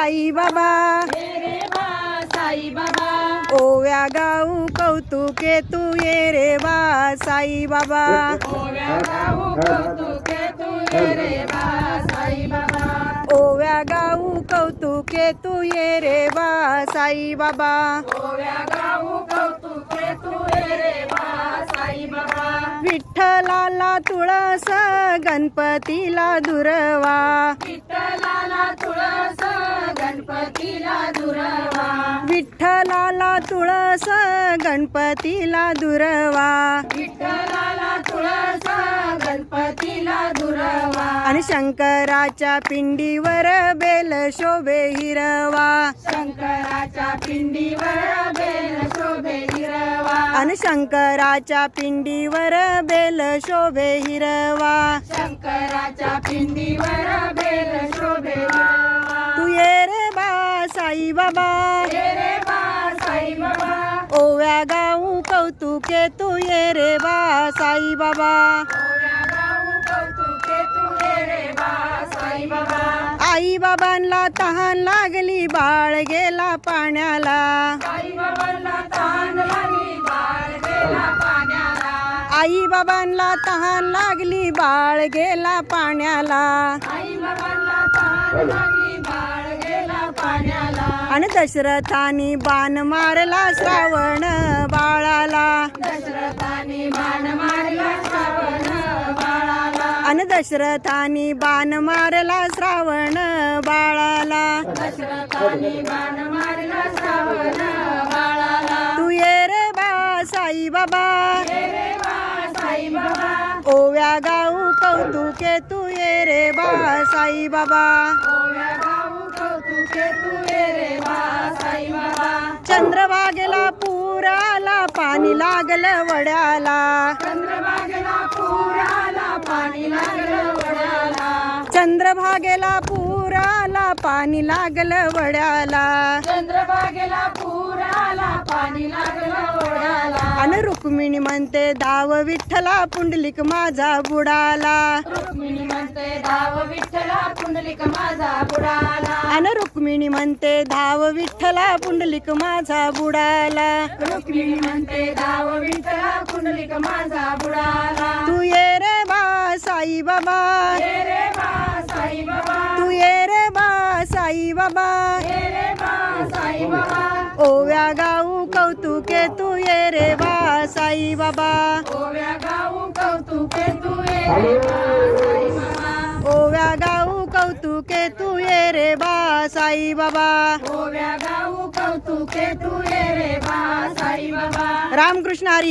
साई बाबा, रे बा साई बाबा, ओव्या गाऊ कौतुके तू ये रे बा साई बाबा, ओव्या गाऊ कौतुके तू ये रे बा साई बाबा, ओव्या गाऊ कौतुके तू ये रे बा साई बाबा, ओव्या गाऊ कौतुके तू ये रे बा साई बाबा, विठ्ठलाला तुळस गणपतीला दुर्वा, विठ्ठलाला तुळस गणपतीला दुर्वा, विठ्ठलाला तुळस गणपतीला दुर्वा, विठ्ठलाला तुळस गणपतीला दुर्वा, आणि शंकराच्या पिंडीवर बेल शोभे हिरवा, शंकराच्या पिंडीवर बेल शोभे हिरवा, आणि शंकराच्या पिंडीवर बेल शोभे हिरवा, शंकराच्या पिंडीवर बेल शोभे हिरवा, तू ये रे बा साई बाबा, ये रे बा साई बाबा, ओव्या गाऊ कौतुके तू ये रे बा साई बाबा, ओव्या गाऊ कौतुके तू ये रे बा साई बाबा, आई बाबांना तहान लागली बाळ गेला पाण्याला, साई बाबांना तहान लागली बाळ गेला पाण्याला, आई बाबांना तहान लागली बाळ गेला पाण्याला, आई बाबांना तहान लागली बाळ गेला पाण्याला, आणि दशरथानी बाण मारला श्रावण बाळाला, दशरथाने बाण मारला श्रावण बाळाला, आणि दशरथानी बाण मारला श्रावण बाळाला, दशरथाने बाण मारला श्रावण बाळाला, तू ये रे बा साई बाबा, ये रे बा साई बाबा, ओव्या गाऊ कौतुके तू ये रे बा साई बाबा, ओव्या गाऊ कौतुके तू ये रे बा साई बाबा, चंद्रभागेला पूर आला पाणी लागलं वड्याला, चंद्रभागेला पूर आला पाणी लागलं वड्याला, चंद्रभागेला पूर आला पाणी लागलं वड्याला, चंद्रभागेला पूर आला पाणी लागलं वड्याला, आणि रुक्मिणी म्हणते धाव विठ्ठला पुंडलिक माझा बुडाला, रुक्मिणी म्हणते धाव विठ्ठला पुंडलिक माझा बुडाला, आणि रुक्मिणी म्हणते धाव विठ्ठला पुंडलिक माझा बुडाला, रुक्मिणी म्हणते धाव विठ्ठला पुंडलिक माझा बुडाला, तू ये रे बा साई बाबा, ये रे बा साई बाबा, तू ये रे बा साई बाबा, ये रे बा साई बाबा, ओव्या गाऊ कौतुके तू ये रे बा साई बाबा, ओव्या गाऊ कौतुके तू ये रे बा साई बाबा, ओव्या गाऊ कौतुके तू ये रे बा साई बाबा, ओव्या गाऊ कौतुके तू ये रे बा साई बाबा, रामकृष्ण हरी.